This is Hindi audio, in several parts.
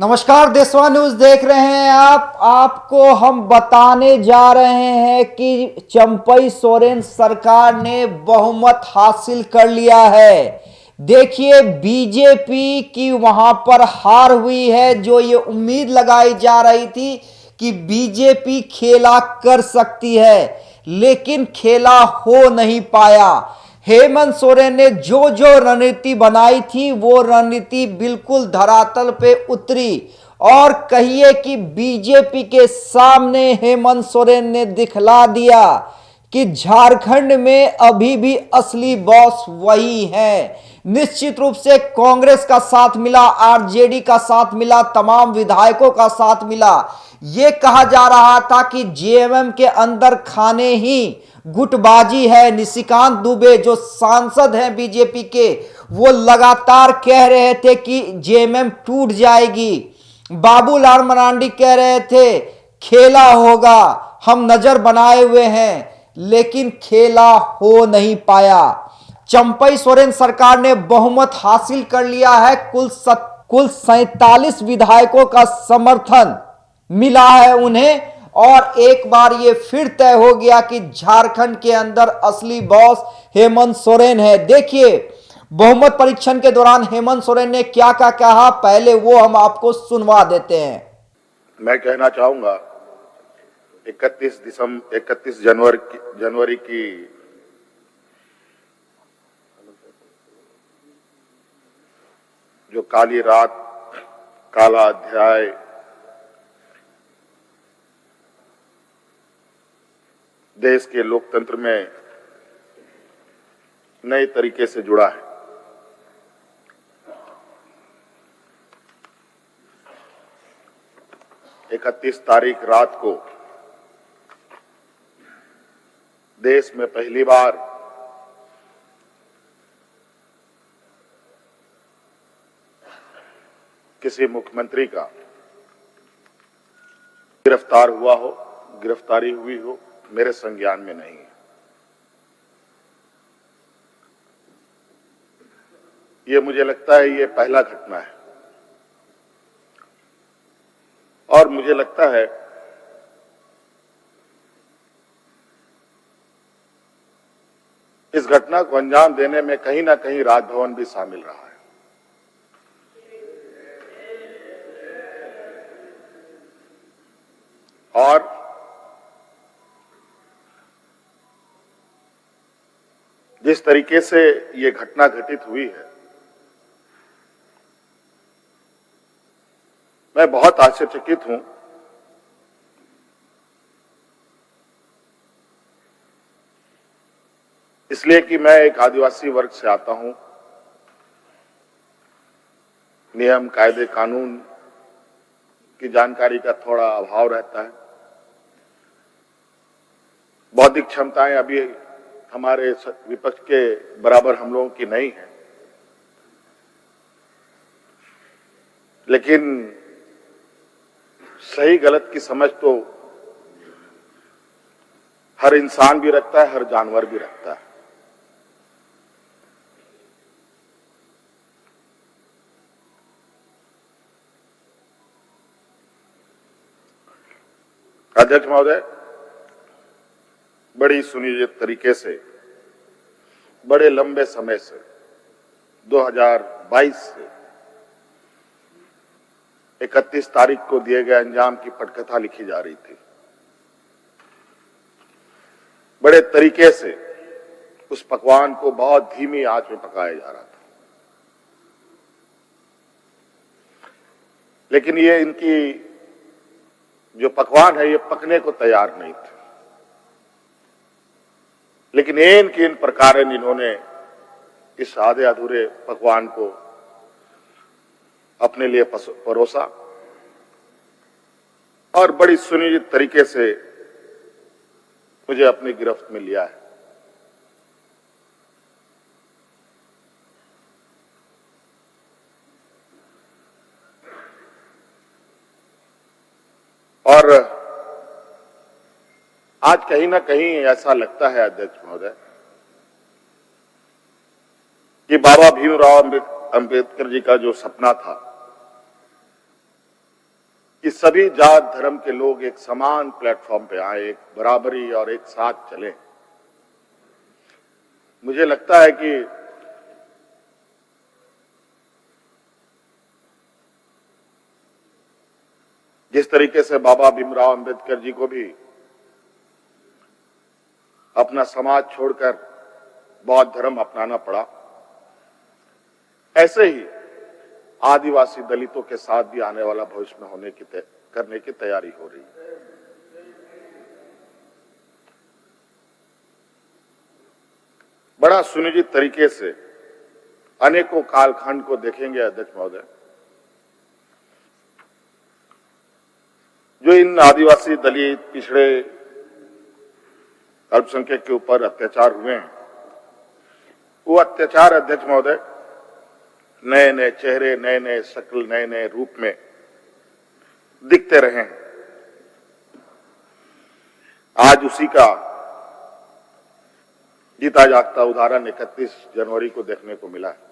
नमस्कार, देशवा न्यूज देख रहे हैं आप। आपको हम बताने जा रहे हैं कि चंपई सोरेन सरकार ने बहुमत हासिल कर लिया है। देखिए, बीजेपी की वहां पर हार हुई है। जो ये उम्मीद लगाई जा रही थी कि बीजेपी खेला कर सकती है, लेकिन खेला हो नहीं पाया। हेमंत सोरेन ने जो जो रणनीति बनाई थी वो रणनीति बिल्कुल धरातल पे उतरी और कहिए कि बीजेपी के सामने हेमंत सोरेन ने दिखला दिया कि झारखंड में अभी भी असली बॉस वही है। निश्चित रूप से कांग्रेस का साथ मिला, आरजेडी का साथ मिला, तमाम विधायकों का साथ मिला। यह कहा जा रहा था कि जेएमएम के अंदर खाने ही गुटबाजी है। निशिकांत दुबे जो सांसद हैं बीजेपी के, वो लगातार कह रहे थे कि जेएमएम टूट जाएगी। बाबूलाल मरांडी कह रहे थे खेला होगा, हम नजर बनाए हुए हैं, लेकिन खेला हो नहीं पाया। चंपई सोरेन सरकार ने बहुमत हासिल कर लिया है। कुल 47 विधायकों का समर्थन मिला है उन्हें और एक बार ये फिर तय हो गया कि झारखंड के अंदर असली बॉस हेमंत सोरेन है। देखिए, बहुमत परीक्षण के दौरान हेमंत सोरेन ने क्या क्या कहा, पहले वो हम आपको सुनवा देते हैं। मैं कहना चाहूंगा 31 जनवरी की जो काली रात, काला अध्याय देश के लोकतंत्र में नए तरीके से जुड़ा है। इकतीस तारीख रात को देश में पहली बार किसी मुख्यमंत्री का गिरफ्तारी हुई हो, मेरे संज्ञान में नहीं है। ये मुझे लगता है ये पहला घटना है और मुझे लगता है इस घटना को अंजाम देने में कहीं ना कहीं राजभवन भी शामिल रहा है। और जिस तरीके से ये घटना घटित हुई है, मैं बहुत आश्चर्यचकित हूं। इसलिए कि मैं एक आदिवासी वर्ग से आता हूं। नियम, कायदे, कानून की जानकारी का थोड़ा अभाव रहता है। बौद्धिक क्षमताएं अभी हमारे विपक्ष के बराबर हम लोगों की नहीं है, लेकिन सही गलत की समझ तो हर इंसान भी रखता है, हर जानवर भी रखता है। अध्यक्ष महोदय, बड़ी सुनियोजित तरीके से, बड़े लंबे समय से 2022 से 31 तारीख को दिए गए अंजाम की पटकथा लिखी जा रही थी। बड़े तरीके से उस पकवान को बहुत धीमी आंच में पकाया जा रहा था, लेकिन ये इनकी जो पकवान है ये पकने को तैयार नहीं थे। लेकिन इन प्रकार इन्होंने इस आधे अधूरे पकवान को अपने लिए परोसा और बड़ी सुनियोजित तरीके से मुझे अपनी गिरफ्त में लिया है। और आज कहीं ना कहीं ऐसा लगता है अध्यक्ष महोदय कि बाबा भीमराव अंबेडकर जी का जो सपना था कि सभी जात धर्म के लोग एक समान प्लेटफॉर्म पे आए, एक बराबरी और एक साथ चले। मुझे लगता है कि जिस तरीके से बाबा भीमराव अंबेडकर जी को भी अपना समाज छोड़कर बौद्ध धर्म अपनाना पड़ा, ऐसे ही आदिवासी दलितों के साथ भी आने वाला भविष्य में करने की तैयारी हो रही है। बड़ा सुनिश्चित तरीके से अनेकों कालखंड को देखेंगे अध्यक्ष महोदय, जो इन आदिवासी दलित पिछड़े अल्पसंख्यक के ऊपर अत्याचार हुए हैं, वो अत्याचार अध्यक्ष महोदय नए नए चेहरे, नए नए शक्ल, नए नए रूप में दिखते रहे हैं। आज उसी का जीता जागता उदाहरण 31 जनवरी को देखने को मिला है।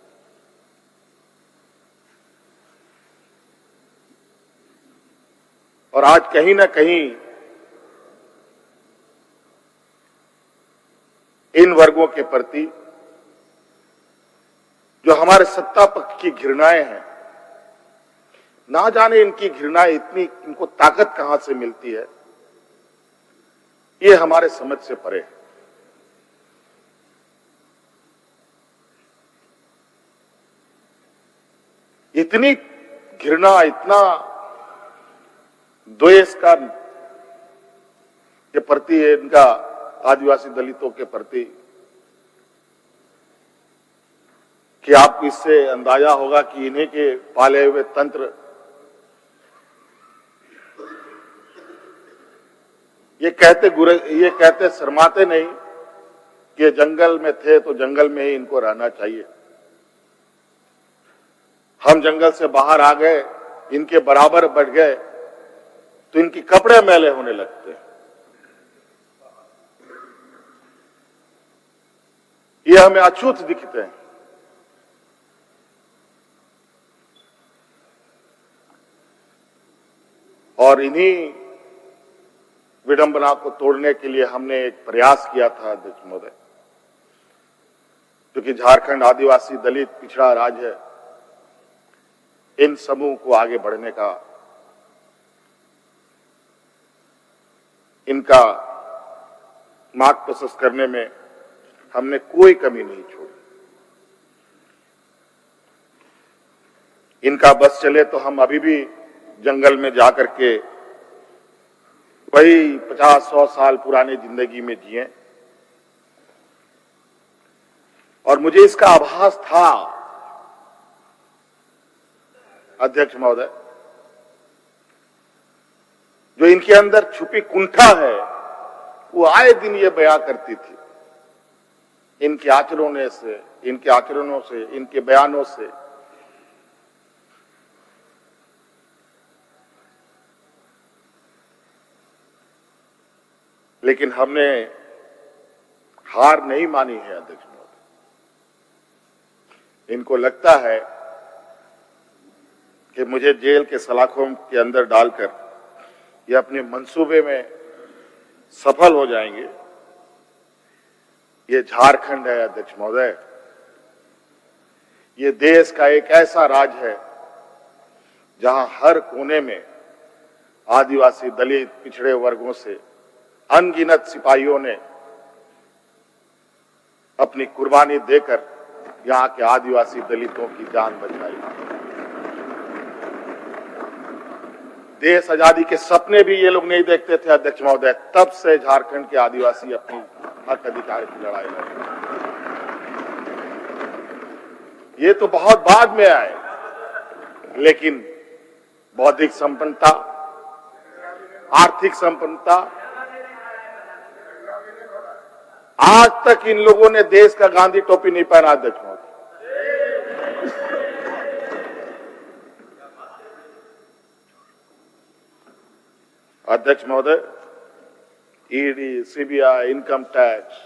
और आज कहीं ना कहीं इन वर्गों के प्रति जो हमारे सत्ता पक्ष की घृणाएं हैं, ना जाने इनकी घृणाएं इनको ताकत कहां से मिलती है, ये हमारे समझ से परे है। इतनी घृणा, इतना द्वेष का के प्रति इनका आदिवासी दलितों के प्रति कि आपको इससे अंदाजा होगा कि इन्हीं के पाले हुए तंत्र ये कहते शर्माते नहीं कि जंगल में थे तो जंगल में ही इनको रहना चाहिए। हम जंगल से बाहर आ गए, इनके बराबर बढ़ गए तो इनके कपड़े मैले होने लगते हैं। ये हमें अछूत दिखते हैं। और इन्हीं विडंबना को तोड़ने के लिए हमने एक प्रयास किया था अध्यक्ष महोदय, क्योंकि झारखंड आदिवासी दलित पिछड़ा राज्य है, इन समूह को आगे बढ़ने का, इनका मार्ग प्रशस्त करने में हमने कोई कमी नहीं छोड़ी। इनका बस चले तो हम अभी भी जंगल में जाकर के वही 50-100 साल पुरानी जिंदगी में जिए। और मुझे इसका आभास था अध्यक्ष महोदय, जो इनके अंदर छुपी कुंठा है वो आए दिन ये बयां करती थी, इनके आचरणों से, इनके बयानों से। लेकिन हमने हार नहीं मानी है अध्यक्ष महोदय। इनको लगता है कि मुझे जेल के सलाखों के अंदर डालकर ये अपने मंसूबे में सफल हो जाएंगे। ये झारखंड है अध्यक्ष महोदय, ये देश का एक ऐसा राज्य है जहां हर कोने में आदिवासी दलित पिछड़े वर्गों से अनगिनत सिपाहियों ने अपनी कुर्बानी देकर यहां के आदिवासी दलितों की जान बचाई। देश आजादी के सपने भी ये लोग नहीं देखते थे अध्यक्ष महोदय, तब से झारखंड के आदिवासी अपनी हक अधिकार की लड़ाई लड़ रहे। ये तो बहुत बाद में आए, लेकिन बौद्धिक संपन्नता, आर्थिक संपन्नता, आज तक इन लोगों ने देश का गांधी टोपी नहीं पहना अध्यक्ष महोदय। अध्यक्ष महोदय, ईडी, सीबीआई, इनकम टैक्स,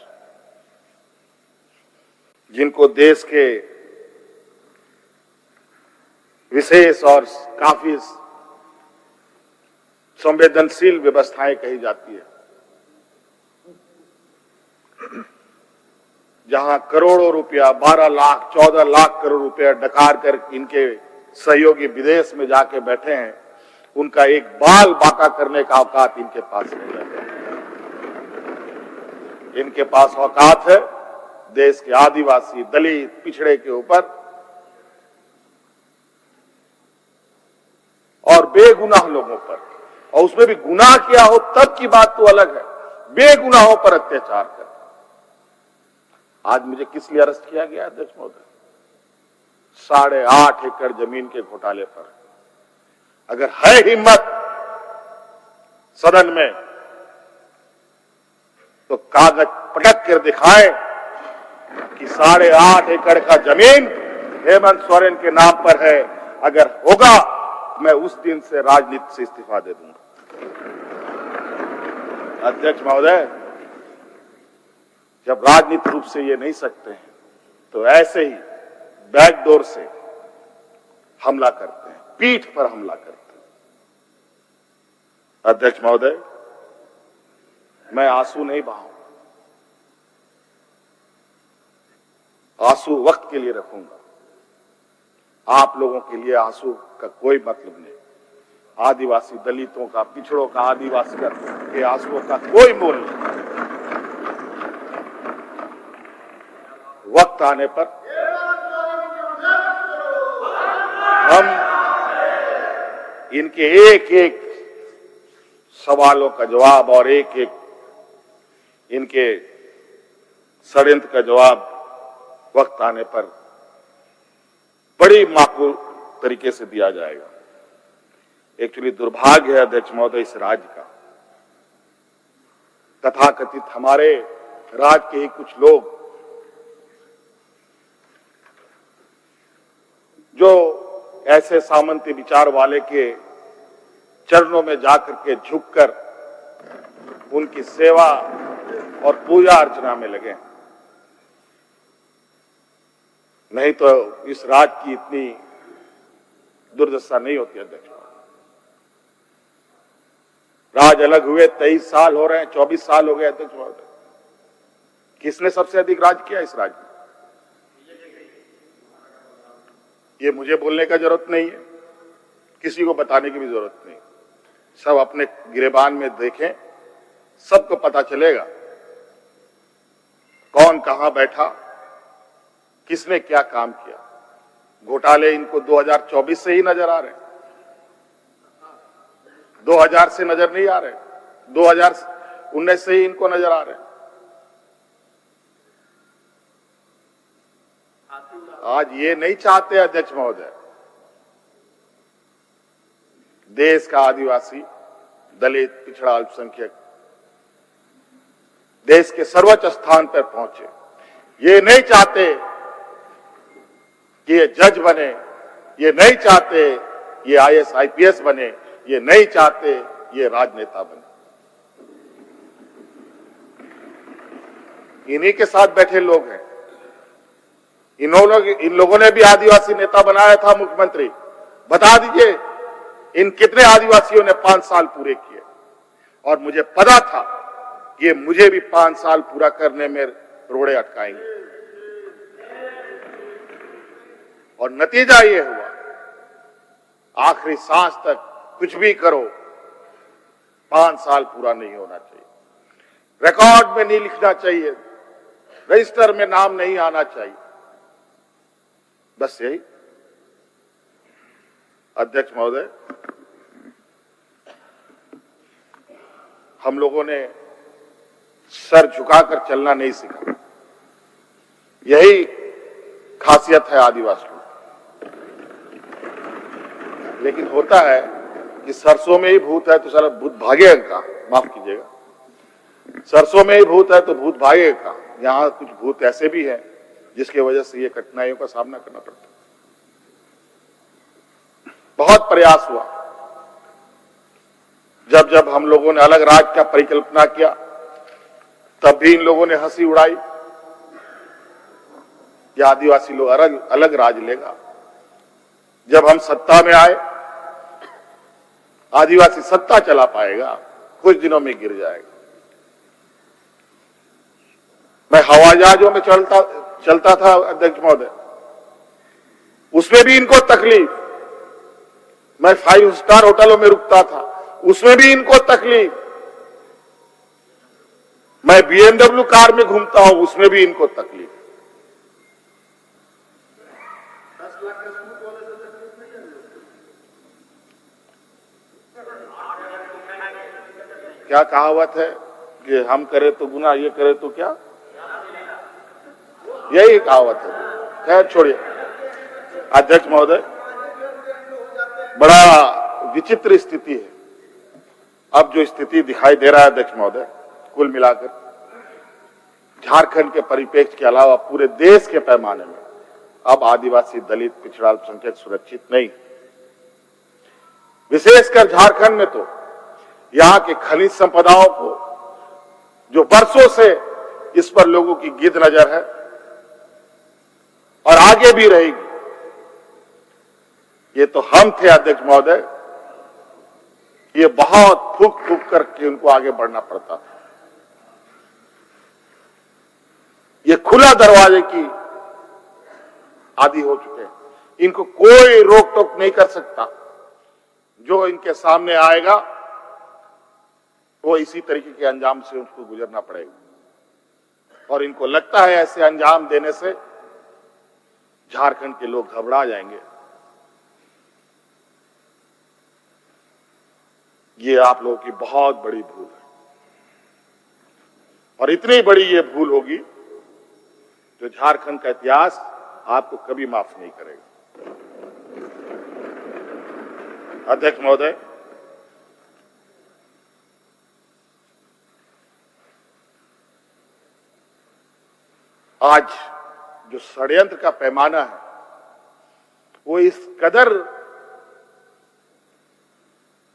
जिनको देश के विशेष और काफी संवेदनशील व्यवस्थाएं कही जाती है, जहां करोड़ों रुपया 12 लाख 14 लाख करोड़ रुपया डकार कर इनके सहयोगी विदेश में जाके बैठे हैं, उनका एक बाल बाका करने का औकात इनके पास नहीं है। इनके पास औकात है देश के आदिवासी, दलित, पिछड़े के ऊपर और बेगुनाह लोगों पर, और उसमें भी गुनाह किया हो तब की बात तो अलग है, बेगुनाहों पर अत्याचार कर। आज मुझे किस लिए अरेस्ट किया गया अध्यक्ष महोदय? 8.5 एकड़ जमीन के घोटाले पर। अगर है हिम्मत सदन में तो कागज पटक कर दिखाए कि 8.5 एकड़ का जमीन हेमंत सोरेन के नाम पर है। अगर होगा मैं उस दिन से राजनीति से इस्तीफा दे दूंगा। अध्यक्ष महोदय, जब राजनीतिक रूप से ये नहीं सकते हैं तो ऐसे ही बैकडोर से हमला करते हैं, पीठ पर हमला करते हैं। अध्यक्ष महोदय, मैं आंसू नहीं बहाऊं, आंसू वक्त के लिए रखूंगा। आप लोगों के लिए आंसू का कोई मतलब नहीं। आदिवासी दलितों का, पिछड़ों का, आदिवासी के आंसुओं का कोई मोल नहीं। वक्त आने पर हम इनके एक एक सवालों का जवाब और एक एक इनके षड्यंत्र का जवाब वक्त आने पर बड़ी माकूल तरीके से दिया जाएगा। एक्चुअली दुर्भाग्य है अध्यक्ष महोदय इस राज्य का, तथाकथित हमारे राज्य के ही कुछ लोग जो ऐसे सामंती विचार वाले के चरणों में जाकर के झुककर उनकी सेवा और पूजा अर्चना में लगे, नहीं तो इस राज्य की इतनी दुर्दशा नहीं होती अध्यक्ष। राज अलग हुए 23 साल हो रहे हैं, 24 साल हो गए अध्यक्ष महोदय। किसने सबसे अधिक राज किया इस राज्य में? ये मुझे बोलने का जरूरत नहीं है, किसी को बताने की भी जरूरत नहीं। सब अपने गिरेबान में देखें, सबको पता चलेगा कौन कहां बैठा, किसने क्या काम किया। घोटाले इनको 2024 से ही नजर आ रहे हैं, 2000 से नजर नहीं आ रहे, 2019 से ही इनको नजर आ रहे हैं। आज ये नहीं चाहते अध्यक्ष महोदय, देश का आदिवासी, दलित, पिछड़ा, अल्पसंख्यक देश के सर्वोच्च स्थान पर पहुंचे। ये नहीं चाहते कि ये जज बने, ये नहीं चाहते ये IAS IPS बने, ये नहीं चाहते ये राजनेता बने। इन्हीं के साथ बैठे लोग हैं। इन लोगों ने भी आदिवासी नेता बनाया था मुख्यमंत्री। बता दीजिए इन कितने आदिवासियों ने 5 साल पूरे किए। और मुझे पता था कि मुझे भी 5 साल पूरा करने में रोड़े अटकाएंगे, और नतीजा ये हुआ आखिरी सांस तक कुछ भी करो 5 साल पूरा नहीं होना चाहिए, रिकॉर्ड में नहीं लिखना चाहिए, रजिस्टर में नाम नहीं आना चाहिए। बस यही। अध्यक्ष महोदय, हम लोगों ने सर झुकाकर चलना नहीं सीखा। यही खासियत है आदिवासियों। लेकिन होता है कि सरसों में ही भूत है तो सारा भूत भागेगा का, माफ कीजिएगा, सरसों में ही भूत है तो भूत भागेगा का। यहां कुछ भूत ऐसे भी हैं जिसकी वजह से ये कठिनाइयों का सामना करना पड़ता है। बहुत प्रयास हुआ, जब जब हम लोगों ने अलग राज्य का परिकल्पना किया तब भी इन लोगों ने हंसी उड़ाई कि आदिवासी लोग अलग राज लेगा। जब हम सत्ता में आए, आदिवासी सत्ता चला पाएगा, कुछ दिनों में गिर जाएगा। मैं हवाई जहाजों में चलता था अध्यक्ष महोदय, उसमें भी इनको तकलीफ। मैं 5 स्टार होटलों में रुकता था, उसमें भी इनको तकलीफ। मैं BMW कार में घूमता हूं, उसमें भी इनको तकलीफ। क्या कहावत है कि हम करे तो गुनाह, ये करे तो क्या, यही कहावत है। खैर छोड़िए अध्यक्ष महोदय, बड़ा विचित्र स्थिति है। अब जो स्थिति दिखाई दे रहा है अध्यक्ष महोदय, कुल मिलाकर झारखंड के परिप्रेक्ष्य के अलावा पूरे देश के पैमाने में अब आदिवासी, दलित, पिछड़ा, अल्पसंख्यक सुरक्षित नहीं। विशेषकर झारखंड में तो यहां के खनिज संपदाओं को, जो वर्षों से इस पर लोगों की गिद्ध नजर है और आगे भी रहेगी। ये तो हम थे अध्यक्ष महोदय, ये बहुत फूक फूक करके उनको आगे बढ़ना पड़ता था। ये खुला दरवाजे की आदी हो चुके हैं, इनको कोई रोक टोक नहीं कर सकता। जो इनके सामने आएगा वो इसी तरीके के अंजाम से उसको गुजरना पड़ेगा। और इनको लगता है ऐसे अंजाम देने से झारखंड के लोग घबरा जाएंगे। ये आप लोगों की बहुत बड़ी भूल है, और इतनी बड़ी ये भूल होगी जो झारखंड का इतिहास आपको कभी माफ नहीं करेगा। अध्यक्ष महोदय, आज जो षड्यंत्र का पैमाना है वो इस कदर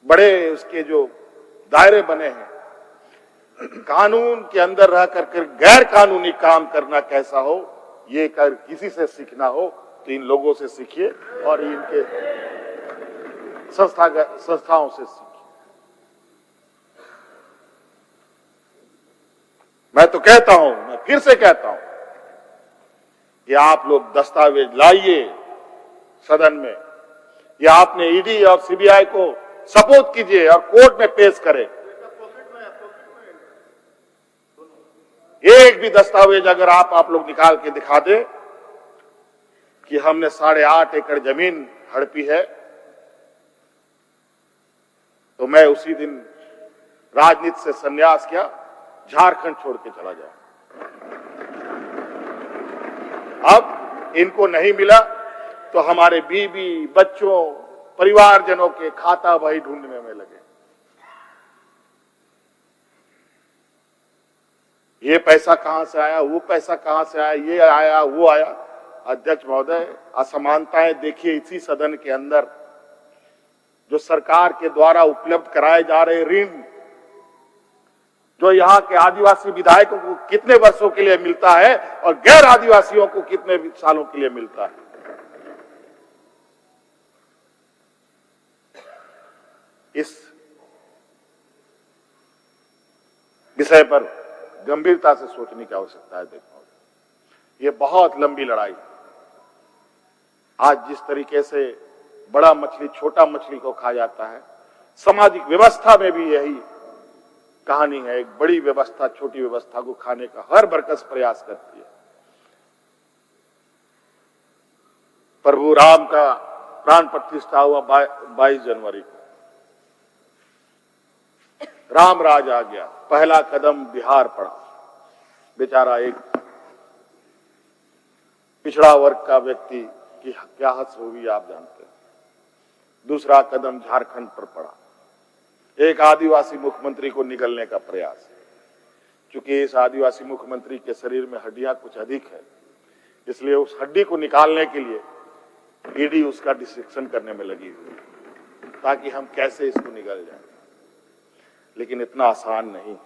बड़े उसके जो दायरे बने हैं, कानून के अंदर रह कर गैर कानूनी काम करना कैसा हो, ये कर किसी से सीखना हो तो इन लोगों से सीखिए और इनके संस्थाओं से सीखिए। मैं तो कहता हूं, मैं फिर से कहता हूं कि आप लोग दस्तावेज लाइए सदन में, या आपने ईडी और सीबीआई को सपोर्ट कीजिए और कोर्ट में पेश करें। एक भी दस्तावेज अगर आप लोग निकाल के दिखा दे कि हमने 8.5 एकड़ जमीन हड़पी है, तो मैं उसी दिन राजनीति से संन्यास किया, झारखंड छोड़ के चला जाऊं। अब इनको नहीं मिला तो हमारे बीवी, बच्चों, परिवारजनों के खाता भाई ढूंढने में लगे। ये पैसा कहां से आया, वो पैसा कहां से आया, ये आया, वो आया। अध्यक्ष महोदय, असमानताएं देखिए इसी सदन के अंदर। जो सरकार के द्वारा उपलब्ध कराए जा रहे ऋण, जो यहाँ के आदिवासी विधायकों को कितने वर्षों के लिए मिलता है और गैर आदिवासियों को कितने सालों के लिए मिलता है। इस विषय पर गंभीरता से सोचने की आवश्यकता है। देखो, ये बहुत लंबी लड़ाई। आज जिस तरीके से बड़ा मछली छोटा मछली को खा जाता है, सामाजिक व्यवस्था में भी यही कहानी है। एक बड़ी व्यवस्था छोटी व्यवस्था को खाने का हर बरकस प्रयास करती है। प्रभु राम का प्राण प्रतिष्ठा हुआ 22 जनवरी को। राम राज आ गया, पहला कदम बिहार पड़ा। बेचारा एक पिछड़ा वर्ग का व्यक्ति की क्या हद होगी आप जानते हैं। दूसरा कदम झारखंड पर पड़ा, एक आदिवासी मुख्यमंत्री को निगलने का प्रयास। क्योंकि इस आदिवासी मुख्यमंत्री के शरीर में हड्डियां कुछ अधिक है, इसलिए उस हड्डी को निकालने के लिए ईडी उसका डिसेक्शन करने में लगी हुई, ताकि हम कैसे इसको निगल जाए। लेकिन इतना आसान नहीं।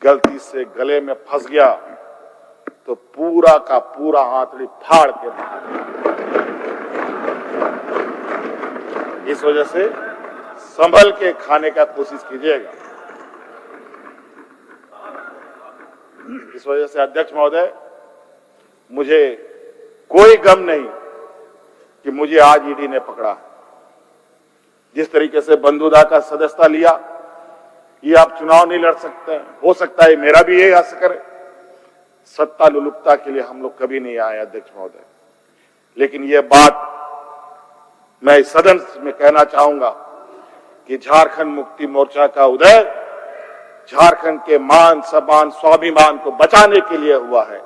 गलती से गले में फंस गया तो पूरा का पूरा हाथड़ी फाड़ के बाहर। इस वजह से संभल के खाने का कोशिश कीजिएगा। इस वजह से अध्यक्ष महोदय, मुझे कोई गम नहीं कि मुझे आज ईडी ने पकड़ा। जिस तरीके से बंधुदा का सदस्यता लिया, ये आप चुनाव नहीं लड़ सकते हैं। हो सकता है मेरा भी यही आस करे। सत्ता लुलुपता के लिए हम लोग कभी नहीं आए अध्यक्ष महोदय, लेकिन ये बात मैं इस सदन में कहना चाहूंगा कि झारखंड मुक्ति मोर्चा का उदय झारखंड के मान सम्मान स्वाभिमान को बचाने के लिए हुआ है,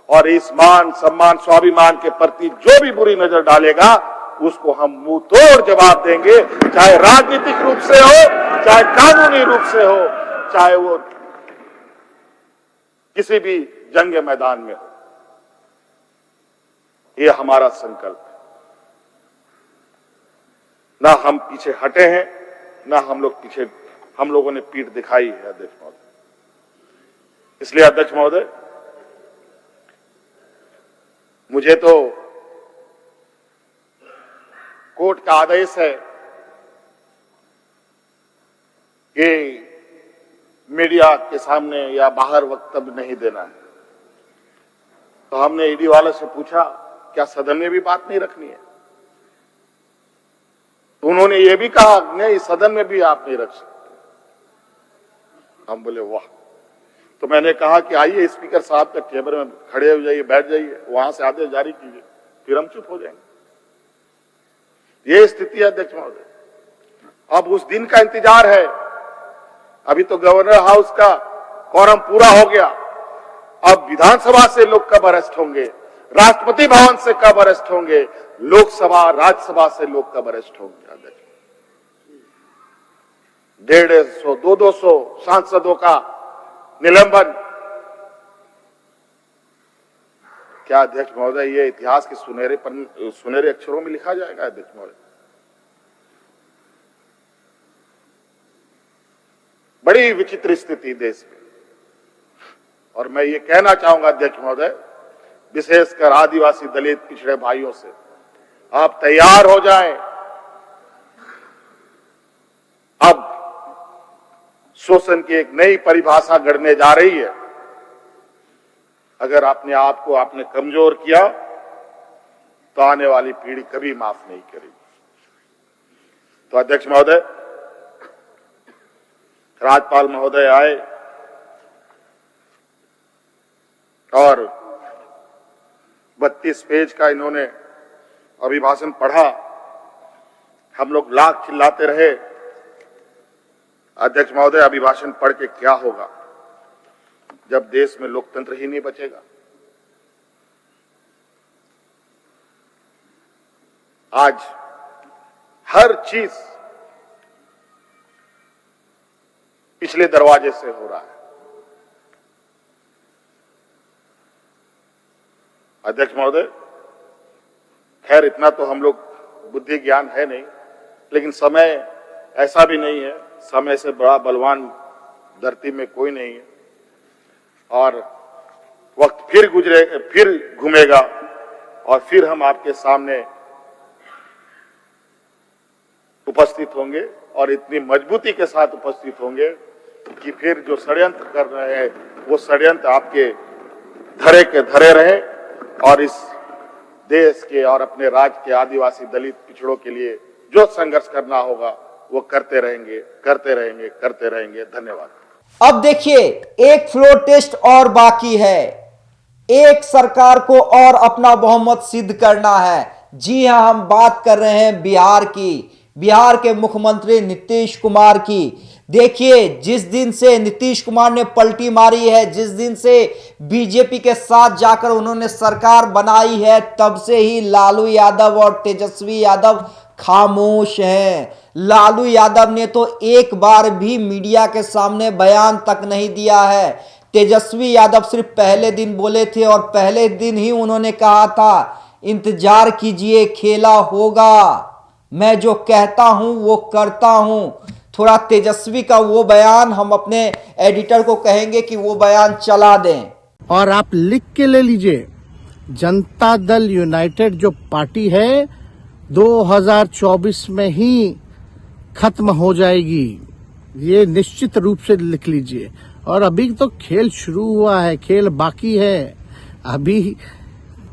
और इस मान सम्मान स्वाभिमान के प्रति जो भी बुरी नजर डालेगा उसको हम मुंह तोड़ जवाब देंगे, चाहे राजनीतिक रूप से हो, चाहे कानूनी रूप से हो, चाहे वो किसी भी जंग मैदान में हो। ये हमारा संकल्प है। ना हम पीछे हटे हैं, ना हम लोगों ने पीठ दिखाई है अध्यक्ष महोदय। इसलिए अध्यक्ष महोदय, मुझे तो कोर्ट का आदेश है कि मीडिया के सामने या बाहर वक्तव्य नहीं देना है। तो हमने ईडी वाले से पूछा, क्या सदन में भी बात नहीं रखनी है? तो उन्होंने ये भी कहा, नहीं सदन में भी आप नहीं रख सकते। हम बोले वाह। तो मैंने कहा कि आइए स्पीकर साहब के टेबल में खड़े हो जाइए, बैठ जाइए, वहां से आदेश जारी कीजिए, फिर हम चुप हो जाएंगे। ये स्थिति है अध्यक्ष महोदय। अब उस दिन का इंतजार है। अभी तो गवर्नर हाउस का कॉरम पूरा हो गया। अब विधानसभा से लोग कब अरेस्ट होंगे, राष्ट्रपति भवन से कब अरेस्ट होंगे, लोकसभा राज्यसभा से लोग कब अरेस्ट होंगे अध्यक्ष। 150, 200 सांसदों का निलंबन। क्या अध्यक्ष महोदय ये इतिहास के सुनहरे अक्षरों में लिखा जाएगा अध्यक्ष महोदय? बड़ी विचित्र स्थिति देश में। और मैं ये कहना चाहूंगा अध्यक्ष महोदय, विशेषकर आदिवासी दलित पिछड़े भाइयों से, आप तैयार हो जाएं। अब शोषण की एक नई परिभाषा गढ़ने जा रही है। अगर अपने आप को आपने कमजोर किया तो आने वाली पीढ़ी कभी माफ नहीं करेगी। तो अध्यक्ष महोदय, राज्यपाल महोदय आए और 32 पेज का इन्होंने अभिभाषण पढ़ा। हम लोग लाख चिल्लाते रहे, अध्यक्ष महोदय अभिभाषण पढ़ के क्या होगा जब देश में लोकतंत्र ही नहीं बचेगा। आज हर चीज पिछले दरवाजे से हो रहा है। अध्यक्ष महोदय, खैर इतना तो हम लोग बुद्धि ज्ञान है नहीं, लेकिन समय ऐसा भी नहीं है, समय से बड़ा बलवान धरती में कोई नहीं है। और वक्त फिर घूमेगा और फिर हम आपके सामने उपस्थित होंगे और इतनी मजबूती के साथ उपस्थित होंगे कि फिर जो षड्यंत्र कर रहे हैं वो षड्यंत्र आपके धरे के धरे रहे और इस देश के और अपने राज्य के आदिवासी दलित पिछड़ों के लिए जो संघर्ष करना होगा वो करते रहेंगे, करते रहेंगे, करते रहेंगे। धन्यवाद। अब देखिए, एक फ्लोर टेस्ट और बाकी है। एक सरकार को और अपना बहुमत सिद्ध करना है। जी हां, हम बात कर रहे हैं बिहार की, बिहार के मुख्यमंत्री नीतीश कुमार की। देखिए, जिस दिन से नीतीश कुमार ने पलटी मारी है, जिस दिन से बीजेपी के साथ जाकर उन्होंने सरकार बनाई है, तब से ही लालू यादव और तेजस्वी यादव खामोश हैं। लालू यादव ने तो एक बार भी मीडिया के सामने बयान तक नहीं दिया है। तेजस्वी यादव सिर्फ पहले दिन बोले थे और पहले दिन ही उन्होंने कहा था, इंतजार कीजिए, खेला होगा, मैं जो कहता हूं वो करता हूं। थोड़ा तेजस्वी का वो बयान हम अपने एडिटर को कहेंगे कि वो बयान चला दें। और आप लिख के ले लीजिए, जनता दल यूनाइटेड जो पार्टी है 2024 में ही खत्म हो जाएगी, ये निश्चित रूप से लिख लीजिए। और अभी तो खेल शुरू हुआ है, खेल बाकी है अभी।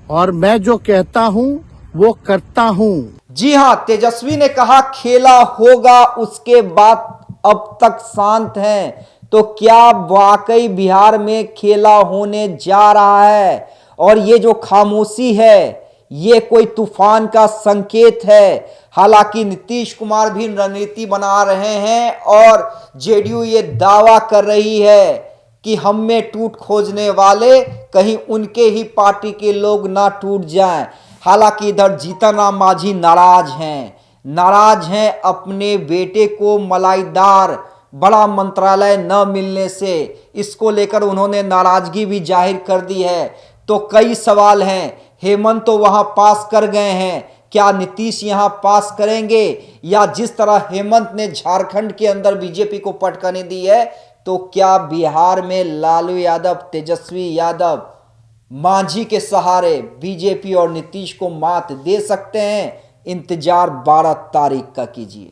और मैं जो कहता हूं वो करता हूं। जी हां, तेजस्वी ने कहा खेला होगा, उसके बाद अब तक शांत हैं। तो क्या वाकई बिहार में खेला होने जा रहा है? और ये जो खामोशी है, ये कोई तूफान का संकेत है। हालांकि नीतीश कुमार भी रणनीति बना रहे हैं और जेडीयू ये दावा कर रही है कि हम में टूट खोजने वाले कहीं उनके ही पार्टी के लोग ना टूट जाएं। हालांकि इधर जीतन राम मांझी नाराज हैं अपने बेटे को मलाईदार बड़ा मंत्रालय न मिलने से। इसको लेकर उन्होंने नाराजगी भी जाहिर कर दी है। तो कई सवाल हैं। हेमंत तो वहां पास कर गए हैं, क्या नीतीश यहां पास करेंगे? या जिस तरह हेमंत ने झारखंड के अंदर बीजेपी को पटकने दी है, तो क्या बिहार में लालू यादव, तेजस्वी यादव, मांझी के सहारे बीजेपी और नीतीश को मात दे सकते हैं? इंतजार 12 तारीख का कीजिए।